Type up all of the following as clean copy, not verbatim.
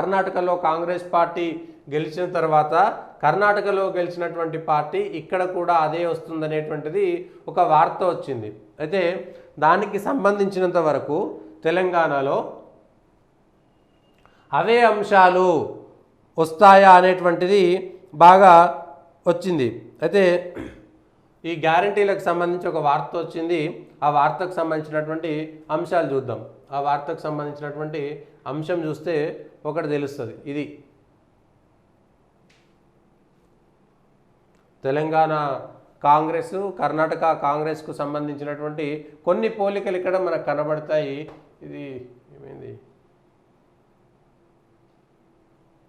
కర్ణాటకలో కాంగ్రెస్ పార్టీ గెలిచిన తర్వాత కర్ణాటకలో గెలిచినటువంటి పార్టీ ఇక్కడ కూడా అదే వస్తుందనేటువంటిది ఒక వార్త వచ్చింది. అయితే దానికి సంబంధించినంత వరకు తెలంగాణలో అవే అంశాలు వస్తాయా అనేటువంటిది బాగా వచ్చింది. అయితే ఈ గ్యారంటీలకు సంబంధించి ఒక వార్త వచ్చింది. ఆ వార్తకు సంబంధించినటువంటి అంశాలు చూద్దాం. ఆ వార్తకు సంబంధించినటువంటి అంశం చూస్తే ఒకటి తెలుస్తుంది. ఇది తెలంగాణ కాంగ్రెస్ కర్ణాటక కాంగ్రెస్కు సంబంధించినటువంటి కొన్ని పోలికలు ఇక్కడ మనకు కనబడతాయి. ఇది ఏమైంది,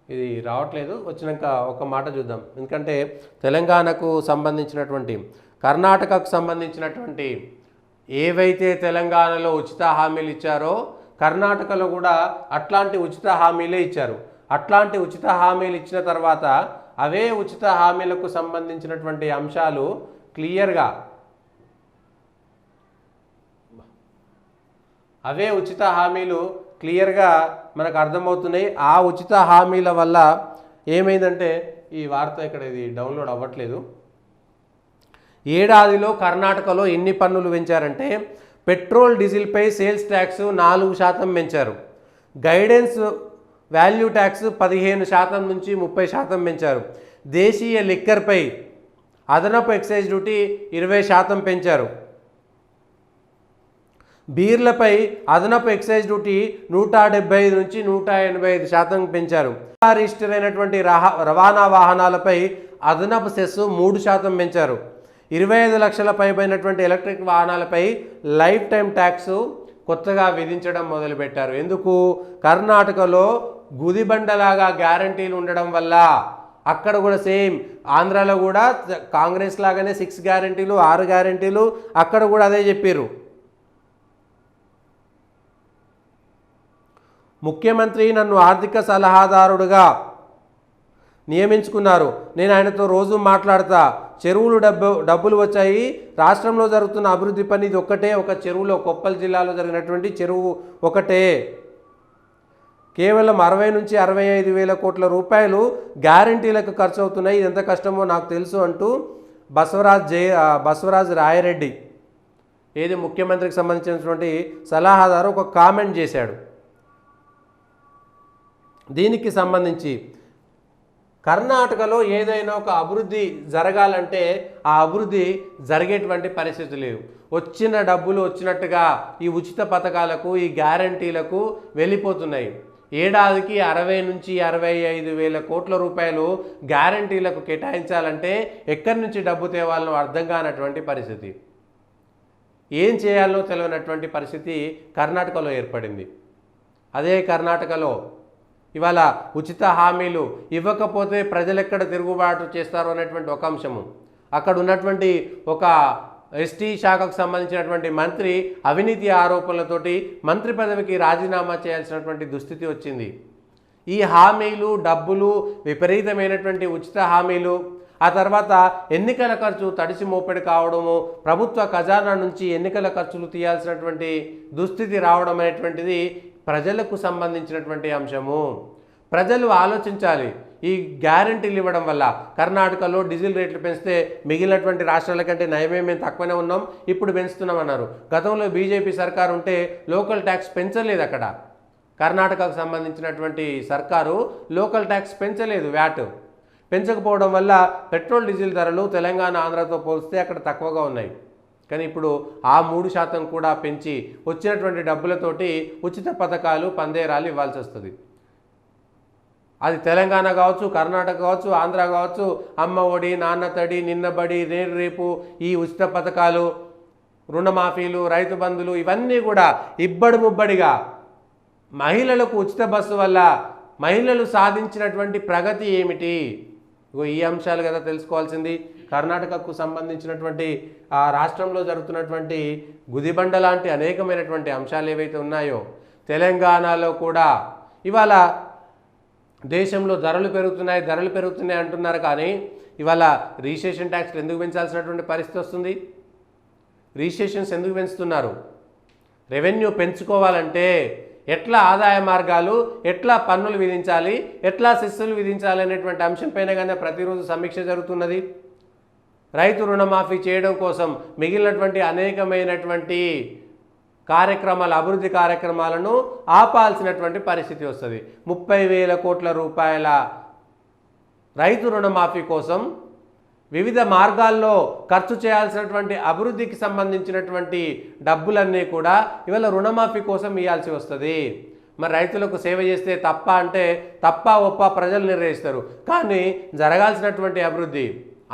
ఇది రావట్లేదు, వచ్చినాక ఒక మాట చూద్దాం. ఎందుకంటే తెలంగాణకు సంబంధించినటువంటి కర్ణాటకకు సంబంధించినటువంటి ఏవైతే తెలంగాణలో ఉచిత హామీలు ఇచ్చారో కర్ణాటకలో కూడా అట్లాంటి ఉచిత హామీలే ఇచ్చారు. అట్లాంటి ఉచిత హామీలు ఇచ్చిన తర్వాత అవే ఉచిత హామీలకు సంబంధించినటువంటి అంశాలు క్లియర్గా మనకు అర్థమవుతున్నాయి. ఆ ఉచిత హామీల వల్ల ఏమైందంటే ఈ వార్త ఇక్కడ ఇది డౌన్లోడ్ అవ్వట్లేదు. ఏడాదిలో కర్ణాటకలో ఎన్ని పన్నులు పెంచారంటే పెట్రోల్ డీజిల్పై సేల్స్ ట్యాక్స్ 4% పెంచారు. గైడెన్స్ వాల్యూ ట్యాక్స్ 15% నుంచి 30% పెంచారు. దేశీయ లిక్కర్పై అదనపు ఎక్సైజ్ డ్యూటీ 20% పెంచారు. బీర్లపై అదనపు ఎక్సైజ్ డ్యూటీ 175 నుంచి 185% పెంచారు. రిజిస్టర్ అయినటువంటి రవాణా వాహనాలపై అదనపు సెస్ 3% పెంచారు. 25 లక్షల పైబడినటువంటి ఎలక్ట్రిక్ వాహనాలపై లైఫ్ టైం ట్యాక్స్ కొత్తగా విధించడం మొదలుపెట్టారు. ఎందుకు? కర్ణాటకలో గుదిబండలాగా గ్యారంటీలు ఉండడం వల్ల. అక్కడ కూడా సేమ్ ఆంధ్రాలో కూడా కాంగ్రెస్ లాగానే 6 గ్యారంటీలు 6 గ్యారంటీలు అక్కడ కూడా అదే చెప్పారు. ముఖ్యమంత్రి నన్ను ఆర్థిక సలహాదారుడుగా నియమించుకున్నారు. నేను ఆయనతో రోజు మాట్లాడతా. చెరువులు డబ్బులు వచ్చాయి. రాష్ట్రంలో జరుగుతున్న అభివృద్ధి పని ఇది ఒక్కటే. ఒక చెరువులో కొప్పల్ జిల్లాలో జరిగినటువంటి చెరువు ఒకటే. కేవలం 60 నుంచి 65 వేల కోట్ల రూపాయలు గ్యారంటీలకు ఖర్చు అవుతున్నాయి. ఇది ఎంత కష్టమో నాకు తెలుసు అంటూ బసవరాజ్ రాయరెడ్డి ఏది ముఖ్యమంత్రికి సంబంధించినటువంటి సలహాదారు ఒక కామెంట్ చేశాడు. దీనికి సంబంధించి కర్ణాటకలో ఏదైనా ఒక అభివృద్ధి జరగాలంటే ఆ అభివృద్ధి జరిగేటువంటి పరిస్థితి లేదు. వచ్చిన డబ్బులు వచ్చినట్టుగా ఈ ఉచిత పథకాలకు ఈ గ్యారంటీలకు వెళ్ళిపోతున్నాయి. ఏడాదికి 60 నుంచి 65 వేల కోట్ల రూపాయలు గ్యారంటీలకు కేటాయించాలంటే ఎక్కడి నుంచి డబ్బు తేవాలో అర్థం కానటువంటి పరిస్థితి, ఏం చేయాలో తెలియనటువంటి పరిస్థితి కర్ణాటకలో ఏర్పడింది. అదే కర్ణాటకలో ఇవాళ ఉచిత హామీలు ఇవ్వకపోతే ప్రజలు ఎక్కడ తిరుగుబాటు చేస్తారు అనేటువంటి ఒక అంశము. అక్కడ ఉన్నటువంటి ఒక ఎస్టీ శాఖకు సంబంధించినటువంటి మంత్రి అవినీతి ఆరోపణలతోటి మంత్రి పదవికి రాజీనామా చేయాల్సినటువంటి దుస్థితి వచ్చింది. ఈ హామీలు డబ్బులు విపరీతమైనటువంటి ఉచిత హామీలు, ఆ తర్వాత ఎన్నికల ఖర్చు తడిసి మోపెడి కావడము, ప్రభుత్వ ఖజానా నుంచి ఎన్నికల ఖర్చులు తీయాల్సినటువంటి దుస్థితి రావడం అనేటువంటిది ప్రజలకు సంబంధించినటువంటి అంశము. ప్రజలు ఆలోచించాలి. ఈ గ్యారంటీలు ఇవ్వడం వల్ల కర్ణాటకలో డీజిల్ రేట్లు పెంచితే మిగిలినటువంటి రాష్ట్రాల కంటే నయమే, మేము తక్కువనే ఉన్నాం, ఇప్పుడు పెంచుతున్నాం అన్నారు. గతంలో బీజేపీ సర్కారు ఉంటే లోకల్ ట్యాక్స్ పెంచలేదు. అక్కడ కర్ణాటకకు సంబంధించినటువంటి సర్కారు లోకల్ ట్యాక్స్ పెంచలేదు. వ్యాట్ పెంచకపోవడం వల్ల పెట్రోల్ డీజిల్ ధరలు తెలంగాణ ఆంధ్రతో పోలిస్తే అక్కడ తక్కువగా ఉన్నాయి. కానీ ఇప్పుడు ఆ 3% కూడా పెంచి వచ్చినటువంటి డబ్బులతోటి ఉచిత పథకాలు పందేరాలు ఇవ్వాల్సి వస్తుంది. అది తెలంగాణ కావచ్చు, కర్ణాటక కావచ్చు, ఆంధ్ర కావచ్చు. అమ్మ ఒడి, నాన్న తడి, నిన్నబడి, రేపు ఈ ఉచిత పథకాలు, రుణమాఫీలు, రైతు బంధులు ఇవన్నీ కూడా ఇబ్బడి ముబ్బడిగా మహిళలకు ఉచిత బస్సు వల్ల మహిళలు సాధించినటువంటి ప్రగతి ఏమిటి? ఈ అంశాలు కదా తెలుసుకోవాల్సింది. కర్ణాటకకు సంబంధించినటువంటి ఆ రాష్ట్రంలో జరుగుతున్నటువంటి గుదిబండ లాంటి అనేకమైనటువంటి అంశాలు ఏవైతే ఉన్నాయో తెలంగాణలో కూడా ఇవాళ దేశంలో ధరలు పెరుగుతున్నాయి అంటున్నారు. కానీ ఇవాళ రిజిస్ట్రేషన్ ట్యాక్స్లు ఎందుకు పెంచాల్సినటువంటి పరిస్థితి వస్తుంది? రిజిస్ట్రేషన్స్ ఎందుకు పెంచుతున్నారు? రెవెన్యూ పెంచుకోవాలంటే ఎట్లా ఆదాయ మార్గాలు, ఎట్లా పన్నులు విధించాలి, ఎట్లా సెస్సులు విధించాలి అనేటువంటి అంశంపైన కానీ ప్రతిరోజు సమీక్ష జరుగుతున్నది. రైతు రుణమాఫీ చేయడం కోసం మిగిలినటువంటి అనేకమైనటువంటి కార్యక్రమాలు, అభివృద్ధి కార్యక్రమాలను ఆపాల్సినటువంటి పరిస్థితి వస్తుంది. 30,000 కోట్ల రూపాయల రైతు రుణమాఫీ కోసం వివిధ మార్గాల్లో ఖర్చు చేయాల్సినటువంటి అభివృద్ధికి సంబంధించినటువంటి డబ్బులన్నీ కూడా ఇవాళ రుణమాఫీ కోసం ఇవ్వాల్సి వస్తుంది. మరి రైతులకు సేవ చేస్తే తప్ప అంటే తప్ప ఒప్ప ప్రజలు నిర్ణయిస్తారు. కానీ జరగాల్సినటువంటి అభివృద్ధి,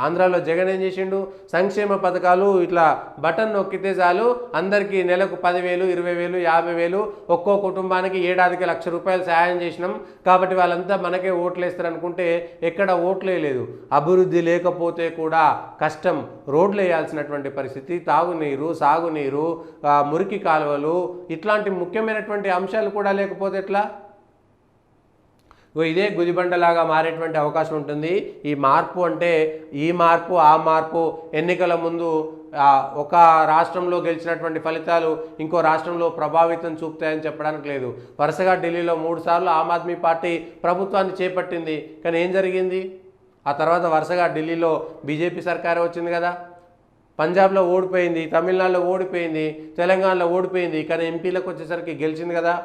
ఆంధ్రాలో జగన్ ఏం చేసిండు, సంక్షేమ పథకాలు ఇట్లా బటన్ నొక్కితే చాలు అందరికీ నెలకు 10,000, 20,000, 50,000 ఒక్కో కుటుంబానికి ఏడాదికి ₹1,00,000 సహాయం చేసినాం కాబట్టి వాళ్ళంతా మనకే ఓట్లు వేస్తారు అనుకుంటే ఎక్కడ ఓట్లే లేదు. అభివృద్ధి లేకపోతే కూడా కష్టం. రోడ్లు వేయాల్సినటువంటి పరిస్థితి, తాగునీరు, సాగునీరు, మురికి కాలువలు, ఇట్లాంటి ముఖ్యమైనటువంటి అంశాలు కూడా లేకపోతే ఎట్లా? ఇదే గుదిబండలాగా మారేటువంటి అవకాశం ఉంటుంది. ఈ మార్పు అంటే ఈ మార్పు ఆ మార్పు ఎన్నికల ముందు ఒక రాష్ట్రంలో గెలిచినటువంటి ఫలితాలు ఇంకో రాష్ట్రంలో ప్రభావితం చూపుతాయని చెప్పడానికి లేదు. వరుసగా ఢిల్లీలో 3 సార్లు ఆమ్ ఆద్మీ పార్టీ ప్రభుత్వాన్ని చేపట్టింది. కానీ ఏం జరిగింది? ఆ తర్వాత వరుసగా ఢిల్లీలో బీజేపీ సర్కారే వచ్చింది కదా. పంజాబ్లో ఓడిపోయింది, తమిళనాడులో ఓడిపోయింది, తెలంగాణలో ఓడిపోయింది. కానీ ఎంపీలకు వచ్చేసరికి గెలిచింది కదా.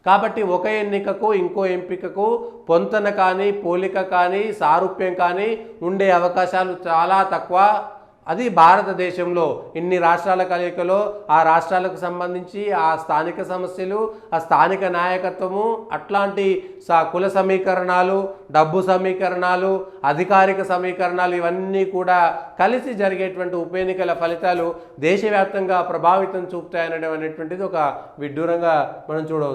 కాబట్టి ఒక ఎన్నికకు ఇంకో ఎంపికకు పొంతన కానీ, పోలిక కానీ, సారూప్యం కానీ ఉండే అవకాశాలు చాలా తక్కువ. అది భారతదేశంలో ఇన్ని రాష్ట్రాల కలయికలో ఆ రాష్ట్రాలకు సంబంధించి ఆ స్థానిక సమస్యలు, ఆ స్థానిక నాయకత్వము, అట్లాంటి కుల సమీకరణాలు, డబ్బు సమీకరణాలు, అధికారిక సమీకరణాలు ఇవన్నీ కూడా కలిసి జరిగేటువంటి ఉప ఎన్నికల ఫలితాలు దేశవ్యాప్తంగా ప్రభావితం చూపుతాయనడం అనేటువంటిది ఒక విడ్డూరంగా మనం చూడవచ్చు.